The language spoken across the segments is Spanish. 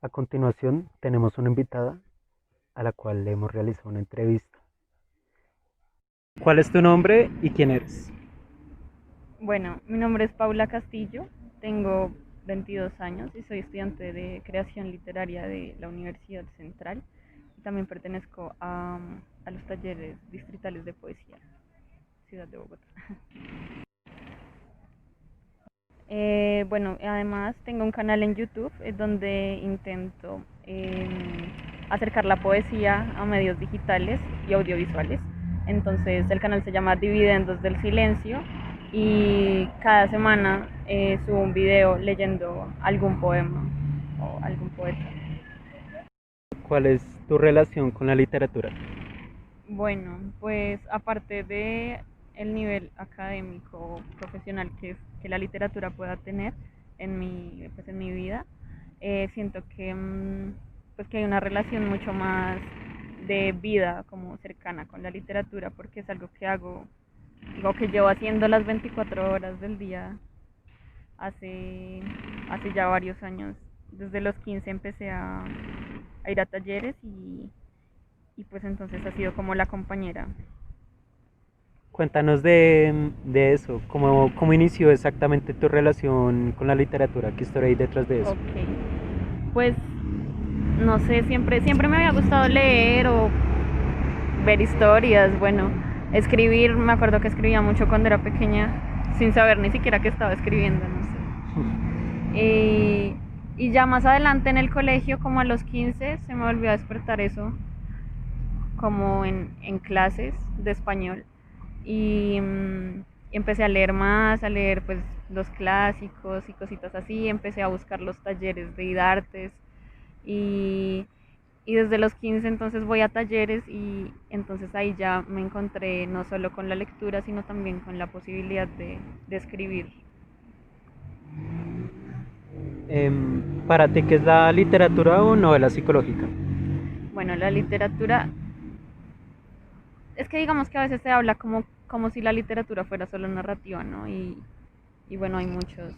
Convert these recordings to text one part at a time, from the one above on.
A continuación, tenemos una invitada a la cual le hemos realizado una entrevista. ¿Cuál es tu nombre y quién eres? Bueno, mi nombre es Paula Castillo, tengo 22 años y soy estudiante de creación literaria de la Universidad Central y también pertenezco a los talleres distritales de poesía, Ciudad de Bogotá. Bueno, además tengo un canal en YouTube donde intento acercar la poesía a medios digitales y audiovisuales. Entonces el canal se llama Dividendos del Silencio y cada semana subo un video leyendo algún poema o algún poeta. ¿Cuál es tu relación con la literatura? Bueno, pues aparte de el nivel académico profesional que la literatura pueda tener en mi vida, siento que, pues que hay una relación mucho más de vida como cercana con la literatura porque es algo que hago, digo que llevo haciendo las 24 horas del día hace, hace ya varios años. Desde los 15 empecé a ir a talleres y pues entonces ha sido como la compañera. Cuéntanos de eso, cómo inició exactamente tu relación con la literatura, qué historia hay detrás de eso. Ok, pues no sé, siempre me había gustado leer o ver historias, bueno, escribir, me acuerdo que escribía mucho cuando era pequeña, sin saber ni siquiera que estaba escribiendo, no sé. Y ya más adelante en el colegio, como a los 15, se me volvió a despertar eso, como en clases de español. Y empecé a leer más, a leer pues los clásicos y cositas así, empecé a buscar los talleres de IDARTES y, y desde los 15 entonces voy a talleres y entonces ahí ya me encontré no solo con la lectura, sino también con la posibilidad de escribir. ¿Para ti qué es la literatura o novela psicológica? Bueno, la literatura, es que digamos que a veces se habla como si la literatura fuera solo narrativa, ¿no? Y bueno, hay muchos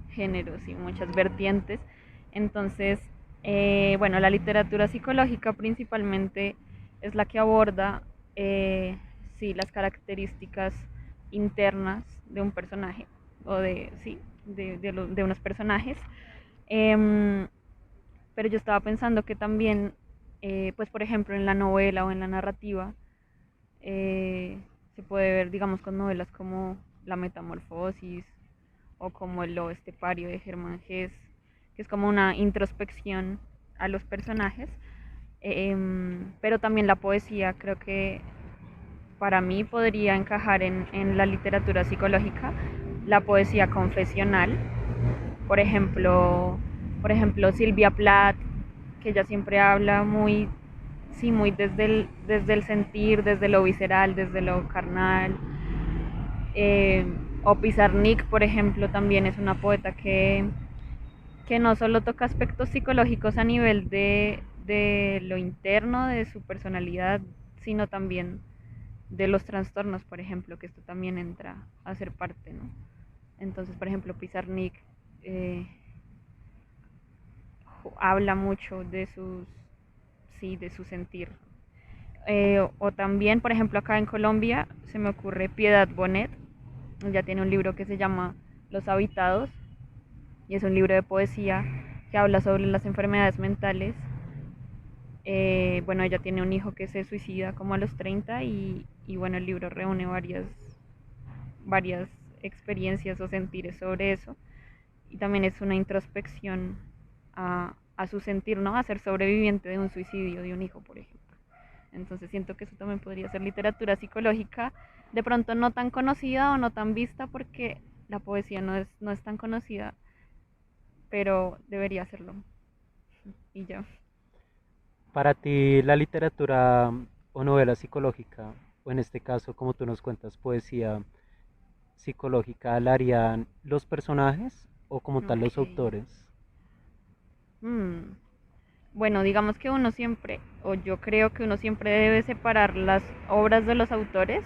géneros y muchas vertientes. Entonces, bueno, la literatura psicológica principalmente es la que aborda, sí, las características internas de un personaje o sí, de unos personajes. Em, pero yo estaba pensando que también, pues por ejemplo, en la novela o en la narrativa, eh, se puede ver, digamos, con novelas como La Metamorfosis o como El Lobo Estepario de Germán Gess, que es como una introspección a los personajes. Pero también la poesía creo que para mí podría encajar en la literatura psicológica, la poesía confesional, por ejemplo, por ejemplo Silvia Plath, que ella siempre habla muy, sí, muy desde el sentir, desde lo visceral, desde lo carnal. Eh, o Pizarnik, por ejemplo, también es una poeta que no solo toca aspectos psicológicos a nivel de lo interno, de su personalidad, sino también de los trastornos, por ejemplo, que esto también entra a ser parte, ¿no? Entonces, por ejemplo, Pizarnik eh, habla mucho de sus, sí, de su sentir. O también, por ejemplo, acá en Colombia se me ocurre Piedad Bonet, ella tiene un libro que se llama Los Habitados y es un libro de poesía que habla sobre las enfermedades mentales. Bueno, ella tiene un hijo que se suicida como a los 30 y bueno, el libro reúne varias experiencias o sentires sobre eso y también es una introspección a su sentir, ¿no? A ser sobreviviente de un suicidio de un hijo, por ejemplo. Entonces siento que eso también podría ser literatura psicológica, de pronto no tan conocida o no tan vista porque la poesía no es tan conocida, pero debería serlo. Y ya. Para ti la literatura o novela psicológica, o en este caso, como tú nos cuentas, poesía psicológica, ¿la harían los personajes o como tal los Ok. autores? Mm. Bueno, digamos que uno siempre, o yo creo que uno siempre debe separar las obras de los autores.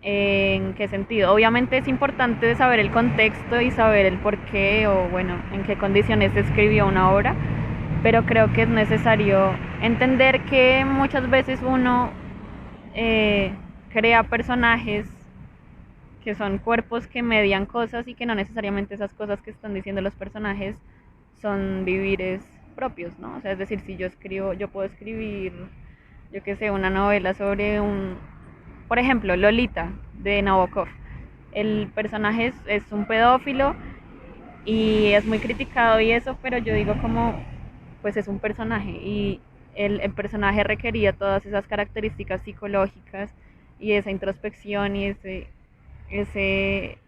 ¿En qué sentido? Obviamente es importante saber el contexto y saber el por qué o bueno, en qué condiciones se escribió una obra, pero creo que es necesario entender que muchas veces uno eh, crea personajes que son cuerpos que median cosas y que no necesariamente esas cosas que están diciendo los personajes son vivires propios, ¿no? O sea, es decir, si yo escribo, yo puedo escribir, yo qué sé, una novela sobre por ejemplo, Lolita de Nabokov. El personaje es un pedófilo y es muy criticado y eso, pero yo digo como, pues es un personaje y el personaje requería todas esas características psicológicas y esa introspección y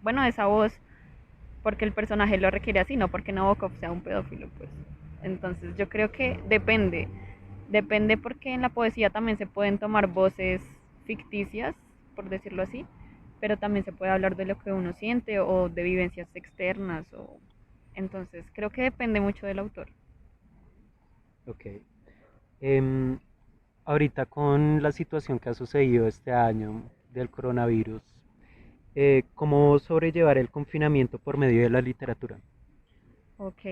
bueno, esa voz, porque el personaje lo requiere así, no porque Nabokov sea un pedófilo, pues. Entonces yo creo que depende porque en la poesía también se pueden tomar voces ficticias, por decirlo así, pero también se puede hablar de lo que uno siente o de vivencias externas entonces creo que depende mucho del autor. Ok. Em, Ahorita con la situación que ha sucedido este año del coronavirus, ¿cómo sobrellevar el confinamiento por medio de la literatura? Ok.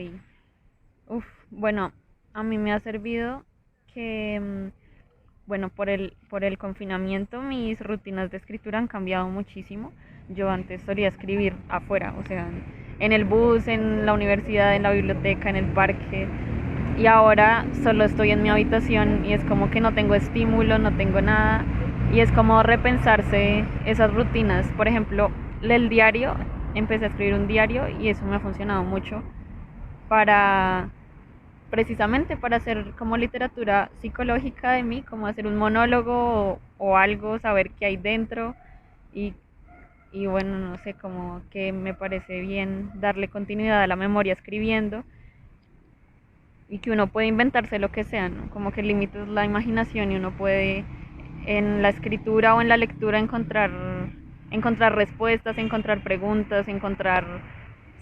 Uf, bueno, a mí me ha servido que, bueno, por el confinamiento mis rutinas de escritura han cambiado muchísimo. Yo antes solía escribir afuera, o sea, en el bus, en la universidad, en la biblioteca, en el parque. Y ahora solo estoy en mi habitación y es como que no tengo estímulo, no tengo nada. Y es como repensarse esas rutinas. Por ejemplo, el diario, empecé a escribir un diario y eso me ha funcionado mucho para precisamente para hacer como literatura psicológica de mí, como hacer un monólogo o algo, saber qué hay dentro y, y bueno, no sé, como que me parece bien darle continuidad a la memoria escribiendo y que uno puede inventarse lo que sea, ¿no? Como que el límite es la imaginación y uno puede en la escritura o en la lectura encontrar respuestas, encontrar preguntas, encontrar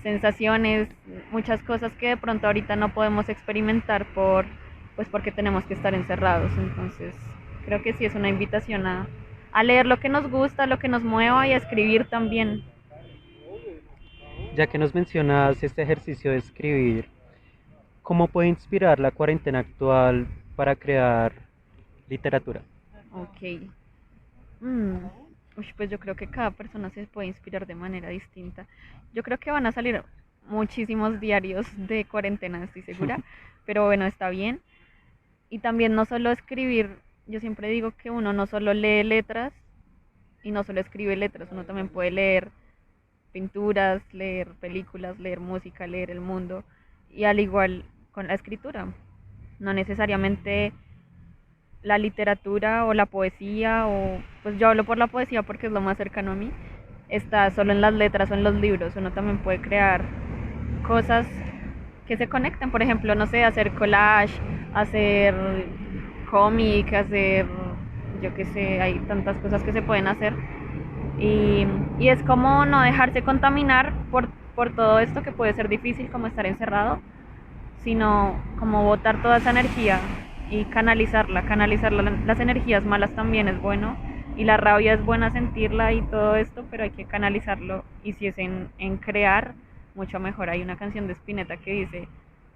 sensaciones, muchas cosas que de pronto ahorita no podemos experimentar pues porque tenemos que estar encerrados. Entonces, creo que sí es una invitación a leer lo que nos gusta, lo que nos mueva y a escribir también. Ya que nos mencionas este ejercicio de escribir, ¿cómo puede inspirar la cuarentena actual para crear literatura? Ok. Mm. Uy, pues yo creo que cada persona se puede inspirar de manera distinta. Yo creo que van a salir muchísimos diarios de cuarentena, estoy segura, pero bueno, está bien. Y también no solo escribir, yo siempre digo que uno no solo lee letras y no solo escribe letras, uno también puede leer pinturas, leer películas, leer música, leer el mundo y al igual con la escritura. No necesariamente la literatura o la poesía o pues yo hablo por la poesía porque es lo más cercano a mí, está solo en las letras o en los libros, uno también puede crear cosas que se conecten, por ejemplo, no sé, hacer collage, hacer cómic, hacer, yo qué sé, hay tantas cosas que se pueden hacer y es como no dejarse contaminar por todo esto que puede ser difícil como estar encerrado, sino como botar toda esa energía y canalizar las energías malas también es bueno y la rabia es buena sentirla y todo esto, pero hay que canalizarlo y si es en crear, mucho mejor. Hay una canción de Spinetta que dice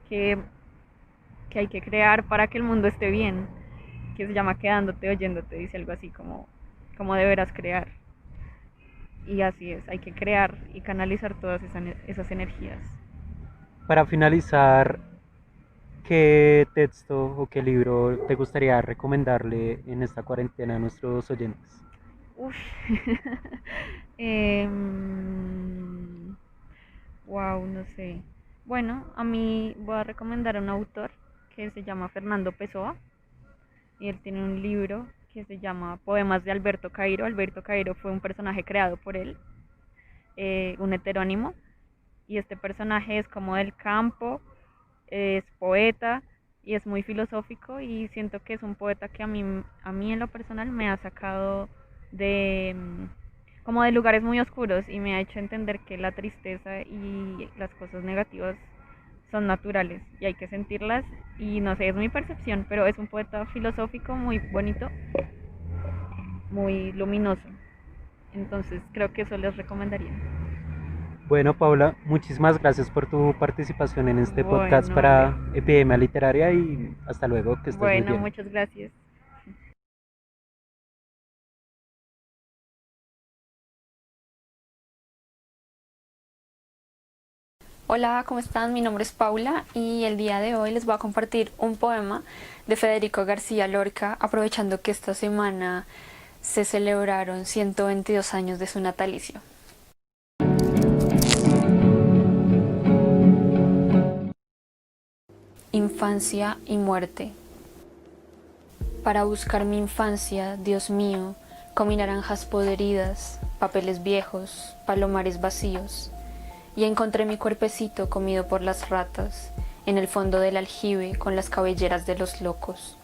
que, que hay que crear para que el mundo esté bien, que se llama Quedándote, oyéndote, dice algo así como deberás crear. Y así es, hay que crear y canalizar todas esas energías. Para finalizar, ¿qué texto o qué libro te gustaría recomendarle en esta cuarentena a nuestros oyentes? Uf. eh, wow, no sé. Bueno, a mí voy a recomendar a un autor que se llama Fernando Pessoa y él tiene un libro que se llama Poemas de Alberto Cairo. Alberto Cairo fue un personaje creado por él, un heterónimo, y este personaje es como del campo, es poeta y es muy filosófico y siento que es un poeta que a mí en lo personal me ha sacado de como de lugares muy oscuros y me ha hecho entender que la tristeza y las cosas negativas son naturales y hay que sentirlas y no sé, es mi percepción, pero es un poeta filosófico muy bonito, muy luminoso. Entonces creo que eso les recomendaría. Bueno, Paula, muchísimas gracias por tu participación en este podcast Bueno, Ale. para Epidemia Literaria y hasta luego, que estés muy Bueno, bien. muchas gracias. Hola, ¿cómo están? Mi nombre es Paula y el día de hoy les voy a compartir un poema de Federico García Lorca, aprovechando que esta semana se celebraron 122 años de su natalicio. Infancia y muerte. Para buscar mi infancia, Dios mío, comí naranjas podridas, papeles viejos, palomares vacíos, y encontré mi cuerpecito comido por las ratas, en el fondo del aljibe con las cabelleras de los locos.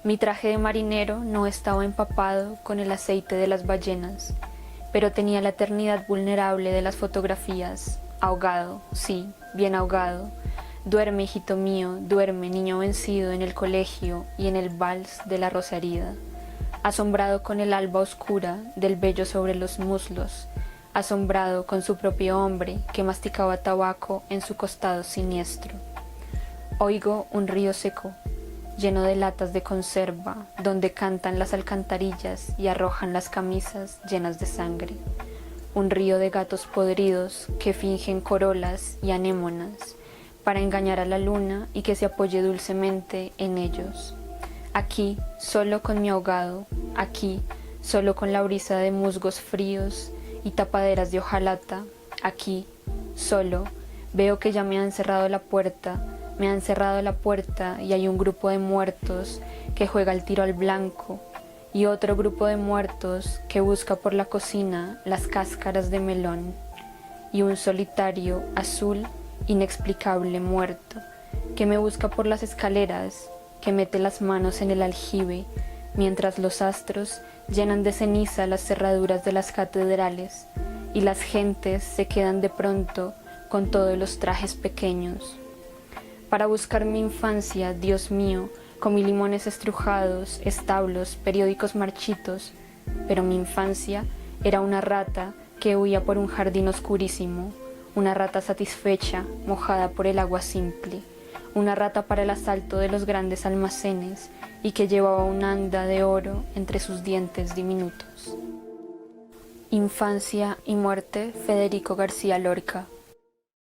Mi traje de marinero no estaba empapado con el aceite de las ballenas, pero tenía la eternidad vulnerable de las fotografías, ahogado, sí, bien ahogado. Duerme, hijito mío, duerme, niño vencido en el colegio y en el vals de la rosa herida, asombrado con el alba oscura del vello sobre los muslos, asombrado con su propio hombre que masticaba tabaco en su costado siniestro. Oigo un río seco, lleno de latas de conserva, donde cantan las alcantarillas y arrojan las camisas llenas de sangre. Un río de gatos podridos que fingen corolas y anémonas para engañar a la luna y que se apoye dulcemente en ellos. Aquí, solo con mi ahogado, aquí, solo con la brisa de musgos fríos y tapaderas de hojalata, aquí, solo, veo que ya me han cerrado la puerta, me han cerrado la puerta y hay un grupo de muertos que juega el tiro al blanco y otro grupo de muertos que busca por la cocina las cáscaras de melón y un solitario azul inexplicable muerto que me busca por las escaleras, que mete las manos en el aljibe mientras los astros llenan de ceniza las cerraduras de las catedrales y las gentes se quedan de pronto con todos los trajes pequeños. Para buscar mi infancia, Dios mío, comí limones estrujados, establos, periódicos marchitos, pero mi infancia era una rata que huía por un jardín oscurísimo, una rata satisfecha, mojada por el agua simple, una rata para el asalto de los grandes almacenes y que llevaba un anda de oro entre sus dientes diminutos. Infancia y muerte, Federico García Lorca.